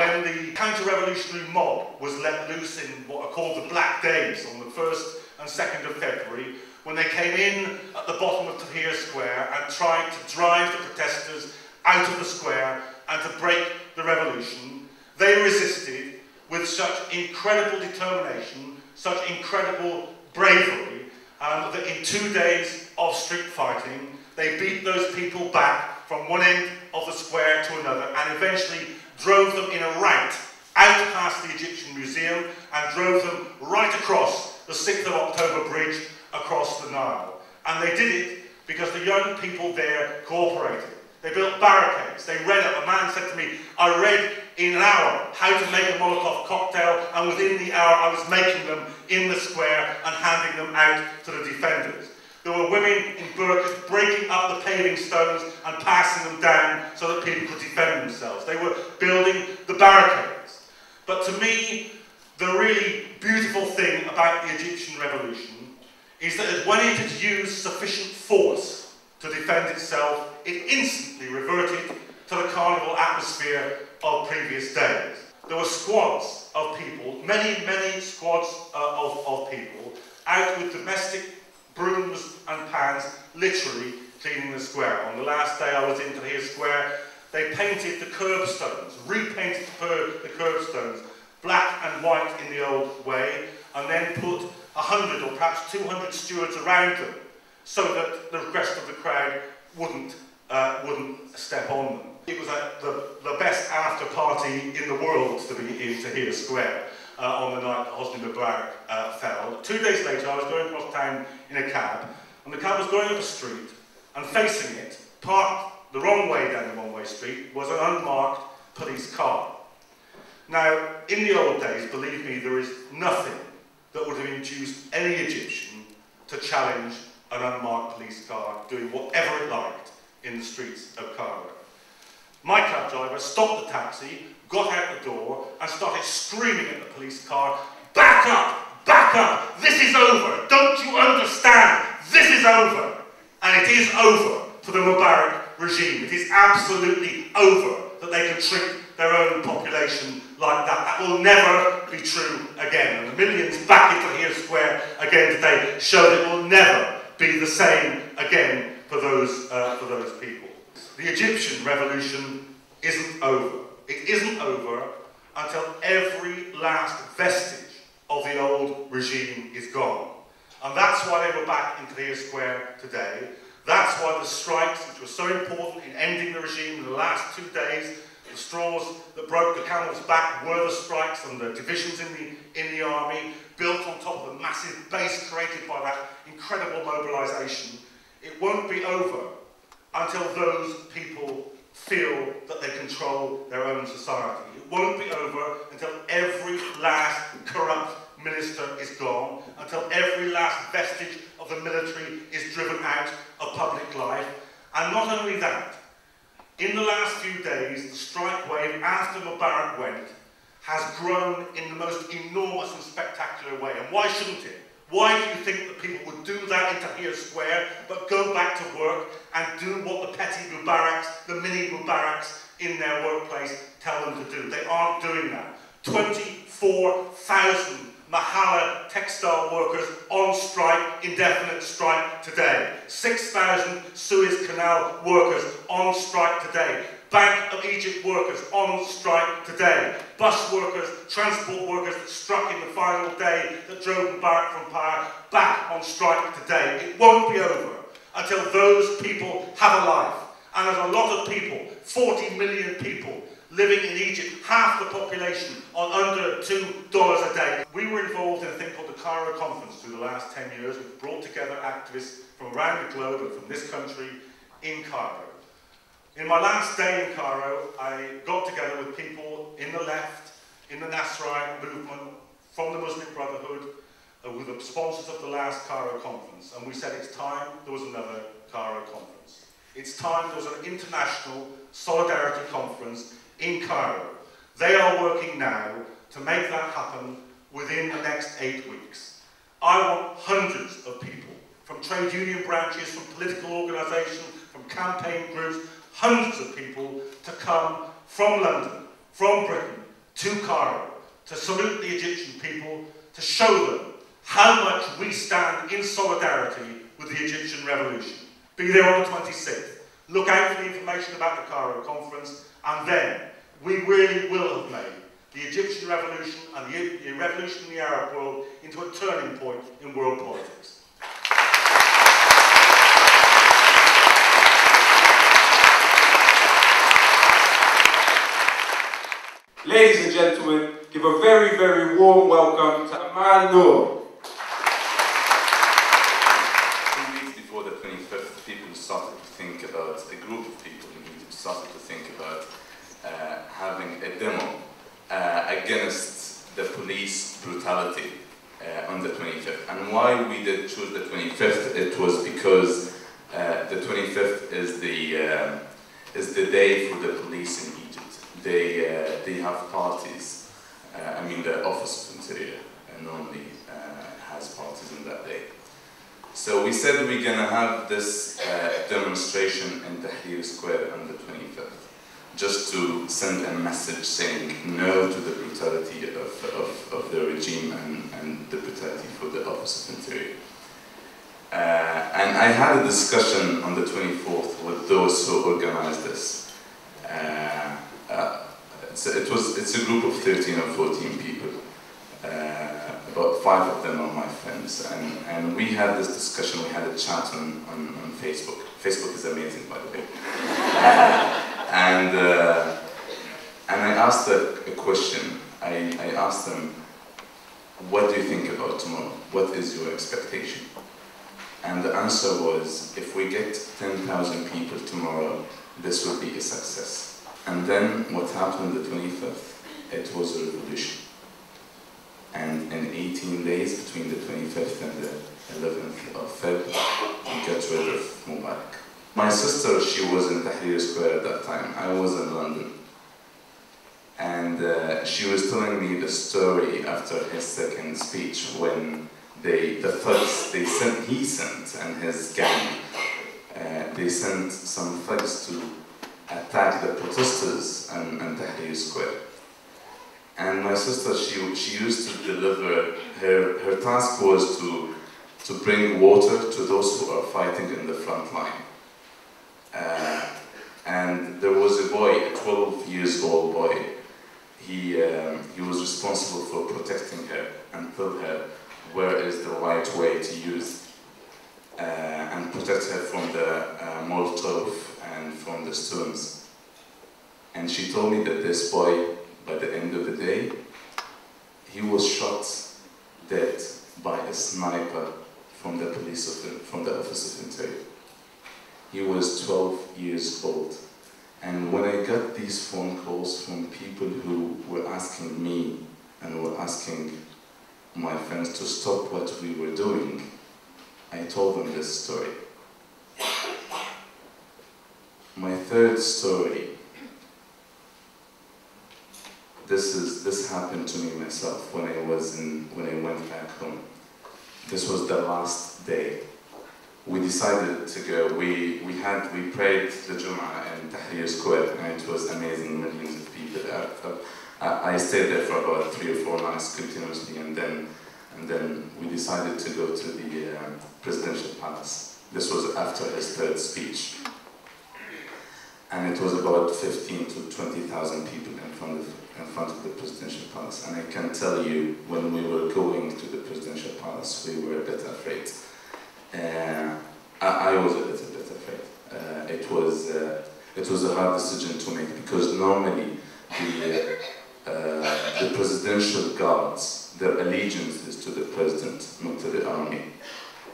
when the counter-revolutionary mob was let loose in what are called the Black Days on the 1st and 2nd of February, when they came in at the bottom of Tahrir Square and tried to drive the protesters out of the square and to break the revolution, they resisted with such incredible determination, such incredible bravery, that in 2 days of street fighting, they beat those people back from one end of the square to another and eventually drove them in a rout out past the Egyptian Museum and drove them right across the 6th of October bridge across the Nile. And they did it because the young people there cooperated. They built barricades, they read it. A man said to me, I read in an hour how to make a Molotov cocktail, and within the hour I was making them in the square and handing them out to the defenders. There were women in burqas breaking up the paving stones and passing them down so that people could defend themselves. They were building the barricades. But to me, the really beautiful thing about the Egyptian revolution is that when it had used sufficient force to defend itself, it instantly reverted to the carnival atmosphere of previous days. There were squads of people, many squads of people, out with domestic brooms and pans, literally cleaning the square. On the last day I was in Tahrir Square, they painted the curbstones, repainted the curbstones, black and white in the old way, and then put 100 or perhaps 200 stewards around them, so that the rest of the crowd wouldn't step on them. It was the best after party in the world to be in Tahrir Square on the night that Hosni Mubarak fell. 2 days later, I was going across town in a cab, and the cab was going up a street, and facing it, parked the wrong way down the one-way street, was an unmarked police car. Now, in the old days, believe me, there is nothing that would have induced any Egyptian to challenge an unmarked police car doing whatever it liked in the streets of Cairo. My cab driver stopped the taxi, got out the door, and started screaming at the police car, "Back up! Back up! This is over! Don't you understand? This is over!" And it is over for the Mubarak regime. It is absolutely over that they can treat their own population like that. That will never be true again. And the millions back into Tahrir Square again today show that it will never be the same again for those people. The Egyptian revolution isn't over. It isn't over until every last vestige of the old regime is gone. And that's why they were back in Tahrir Square today. That's why the strikes, which were so important in ending the regime in the last 2 days, the straws that broke the camel's back were the strikes and the divisions in the army, built on top of the massive base created by that incredible mobilisation. It won't be over until those people feel that they control their own society. It won't be over until every last corrupt minister is gone, until every last vestige of the military is driven out of public life. And not only that, in the last few days, the strike wave after Mubarak went has grown in the most enormous and spectacular way. And why shouldn't it? Why do you think that people would do that in Tahrir Square, but go back to work and do what the petty Mubaraks, the mini Mubaraks in their workplace tell them to do? They aren't doing that. 24,000 Mahala textile workers on strike, indefinite strike today. 6,000 Suez Canal workers on strike today. Bank of Egypt workers on strike today. Bus workers, transport workers that struck in the final day that drove Mubarak from power, back on strike today. It won't be over until those people have a life. And there's a lot of people, 40 million people, living in Egypt, half the population, on under $2 a day. We were involved in a thing called the Cairo Conference through the last 10 years. We've brought together activists from around the globe and from this country in Cairo. In my last day in Cairo, I got together with people in the left, in the Nasrite movement, from the Muslim Brotherhood, with the sponsors of the last Cairo Conference, and we said it's time there was another Cairo Conference. It's time there was an international solidarity conference in Cairo. They are working now to make that happen within the next 8 weeks. I want hundreds of people, from trade union branches, from political organisations, from campaign groups, hundreds of people to come from London, from Britain, to Cairo to salute the Egyptian people, to show them how much we stand in solidarity with the Egyptian revolution. Be there on the 26th. Look out for the information about the Cairo conference, and then we really will have made the Egyptian revolution and the revolution in the Arab world into a turning point in world politics. Ladies and gentlemen, give a very, very warm welcome to Amman Mur. 2 weeks before the 25th, people started to think about, a group of people in Egypt started to think about having a demo against the police brutality on the 25th. And why we did choose the 25th, it was because the 25th is the day for the police in Egypt. They have parties. I mean, the Office of Interior normally has parties on that day. So we said we're gonna have this demonstration in Tahrir Square on the 25th, just to send a message saying no to the brutality of the regime and the brutality for the Office of Interior. And I had a discussion on the 24th with those who organized this. It's a group of 13 or 14 people. About 5 of them are my friends, and we had this discussion. We had a chat on Facebook. Facebook is amazing, by the way. And I asked a question. I asked them, what do you think about tomorrow? What is your expectation? And the answer was, if we get 10,000 people tomorrow, this will be a success. And then what happened on the 25th? It was a revolution. And in 18 days, between the 25th and the 11th of February, we got rid of Mubarak. My sister, she was in Tahrir Square at that time. I was in London. And she was telling me the story after his second speech, when the thugs, he sent, and his gang, they sent some thugs to attack the protesters in Tahrir Square. And my sister, she used to deliver, her task was to bring water to those who are fighting in the front line. And there was a boy, a 12 years old boy. He was responsible for protecting her and tell her where is the right way to use and protect her from the Molotov and from the stones. And she told me that this boy, by the end of the day, he was shot dead by a sniper from the from the Office of Interior. He was 12 years old. And when I got these phone calls from people who were asking me and were asking my friends to stop what we were doing, I told them this story. My third story, this happened to me myself when I went back home. This was the last day. We decided to go. We prayed the Jum'ah in Tahrir Square, and it was amazing. Millions of people. I stayed there for about 3 or 4 nights continuously, and then we decided to go to the presidential palace. This was after his third speech, and it was about 15 to 20,000 people in front of the presidential palace. And I can tell you, when we were going to the presidential palace, we were a bit afraid. I was a little bit afraid. It was a hard decision to make, because normally the presidential guards, their allegiance is to the president, not to the army,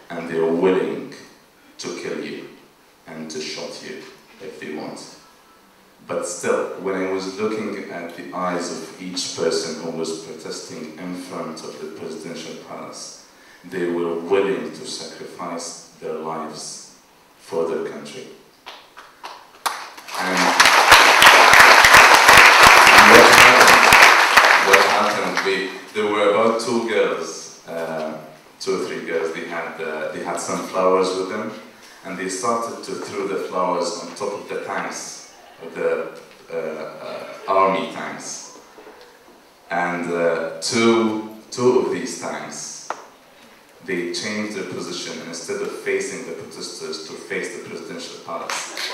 and they are willing to kill you and to shoot you if they want. But still, when I was looking at the eyes of each person who was protesting in front of the presidential palace, they were willing to sacrifice their lives for their country. And what happened, there were about 2 girls, 2 or 3 girls, they had some flowers with them, and they started to throw the flowers on top of the tanks, of the army tanks. And two of these tanks, they changed their position, and instead of facing the protesters, to face the presidential palace.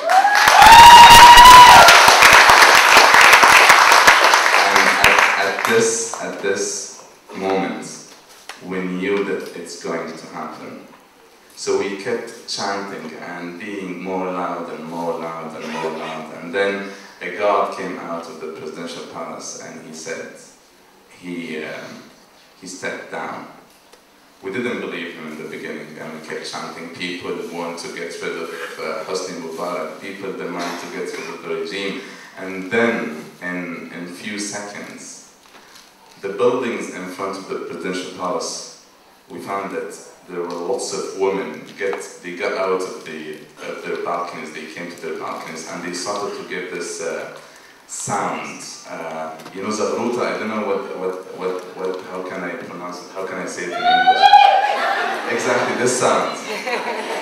And at this moment, we knew that it's going to happen. So we kept chanting and being more loud and more loud and more loud. And then a guard came out of the presidential palace and he said, he stepped down. We didn't believe him in the beginning, and we kept chanting, people want to get rid of Hosni Mubarak, people demand to get rid of the regime. And then, in a few seconds, the buildings in front of the presidential palace, we found that there were lots of women. They got out of their balconies, they came to their balconies, and they started to give this sound. You know, Zabruta, I don't know how can I pronounce it, how can I say it in English? Exactly, this sound.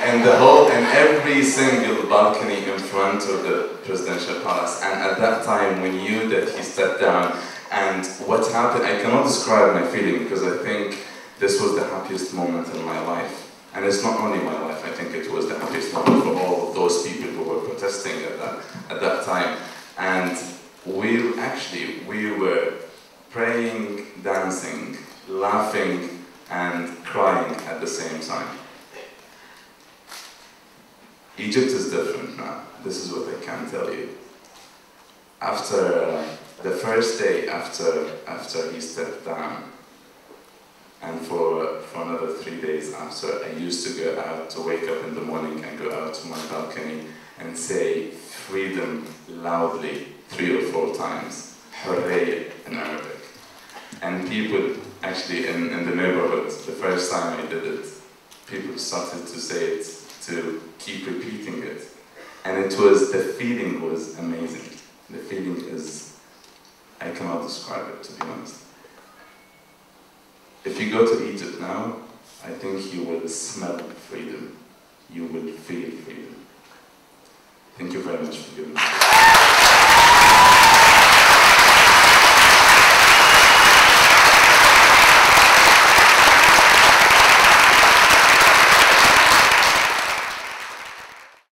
And every single balcony in front of the presidential palace. And at that time, we knew that he stepped down. And what happened, I cannot describe my feeling, because I think this was the happiest moment in my life. And it's not only my life, I think it was the happiest moment for all of those people who were protesting at that time. And we were praying, dancing, laughing, and crying at the same time. Egypt is different now. This is what I can tell you. After the first day after he stepped down, and for another 3 days after, I used to go out, to wake up in the morning and go out to my balcony and say freedom loudly 3 or 4 times, hooray in Arabic. And people, actually in the neighborhood, the first time I did it, people started to say it, to keep repeating it. And the feeling was amazing. The feeling is, I cannot describe it, to be honest. If you go to Egypt now, I think you will smell freedom. You will feel freedom. Thank you very much for giving me.